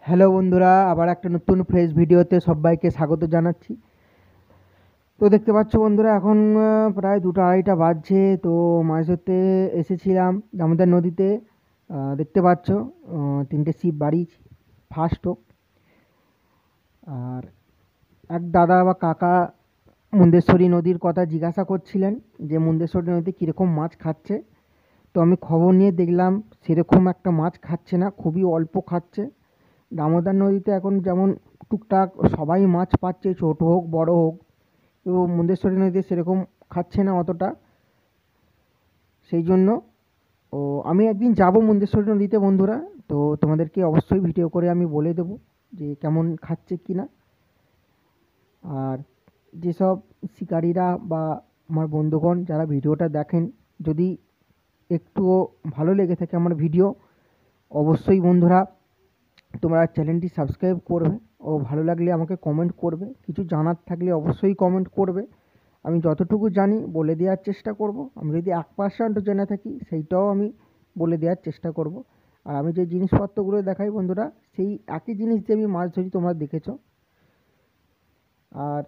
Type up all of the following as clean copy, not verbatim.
Hello বন্ধুরা, আবার একটা নতুন ফ্রেশ ভিডিওতে সবাইকে স্বাগত জানাচ্ছি। তো দেখতে পাচ্ছ বন্ধুরা, এখন প্রায় 2টা 2:30 বাজছে। তো মাছ ধরতে এসেছিলাম দামোদর নদীতে। দেখতে পাচ্ছ 3টে ছিপ বাড়িয়েছি, ফার্স্ট হোক। আর এক দাদা বা কাকা মুন্দেশ্বরী নদীর কথা জিজ্ঞাসা করছিলেন যে মুন্দেশ্বরী নদীতে কীরকম মাছ খাচ্ছে। তো আমি খবর নিয়ে দেখলাম সেরকম একটা মাছ খাচ্ছে না, খুবই অল্প খাচ্ছে। দামোদর নদীতে এখন যেমন টুকটাক সবাই মাছ পাচ্ছে, ছোট হোক বড় হোক, তো মুন্দেশ্বরী নদীতে সেরকম খাচ্ছে না অতটা। সেই জন্য ও আমি একদিন যাব মুন্দেশ্বরী নদীতে বন্ধুরা। তো তোমাদেরকে অবশ্যই ভিডিও করে আমি বলে দেবো যে কেমন খাচ্ছে কি না। আর যেসব শিকারীরা বা আমার বন্ধুগণ যারা ভিডিওটা দেখেন, যদি একটুও ভালো লেগে থাকে আমার ভিডিও, অবশ্যই বন্ধুরা তোমরা চ্যানেলটি সাবস্ক্রাইব করবে ও ভালো লাগলে আমাকে কমেন্ট করবে। কিছু জানার থাকলে অবশ্যই কমেন্ট করবে। আমি যতটুকু জানি বলে দেওয়ার চেষ্টা করব। আমি যদি 1% জেনে থাকি সেইটাও আমি বলে দেওয়ার চেষ্টা করব। আর আমি যে জিনিসপত্রগুলো দেখাই বন্ধুরা, সেই একই জিনিস দিয়ে আমি মাছ ধরি, তোমরা দেখেছো। আর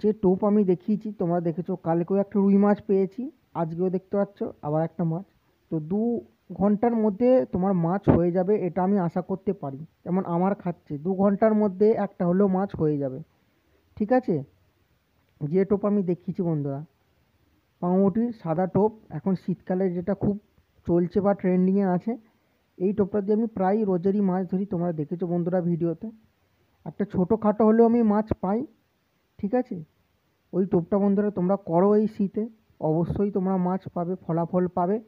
যে টোপ আমি দেখিয়েছি তোমরা দেখেছো, কালকেও একটা রুই মাছ পেয়েছি, আজকেও দেখতে পাচ্ছ আবার একটা মাছ। তো 2 ঘন্টার মধ্যে তোমার মাছ হয়ে যাবে, এটা আমি আশা করতে পারি। যেমন আমার খাচ্ছে 2 ঘন্টার মধ্যে একটা হলেও মাছ হয়ে যাবে। ঠিক আছে, যে টোপ আমি দেখিয়েছি বন্ধুরা, পাউরুটির সাদা টোপ, এখন শীতকালে যেটা খুব চলছে বা ট্রেন্ডিংয়ে আছে, এই টোপটা দিয়ে আমি প্রায় রোজেরই মাছ ধরি। তোমরা দেখেছো বন্ধুরা ভিডিওতে, একটা ছোটোখাটো হলেও আমি মাছ পাই। ঠিক আছে, ওই টোপটা বন্ধুরা তোমরা করো এই শীতে, অবশ্যই তোমরা মাছ পাবে, ফলাফল পাবে।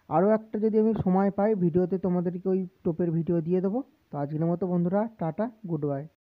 আরও একটা যদি আমি সময় পাই ভিডিওতে তোমাদেরকে ওই টোপের ভিডিও দিয়ে দেবো। তো আজকের মতো বন্ধুরা টাটা, গুড বাই।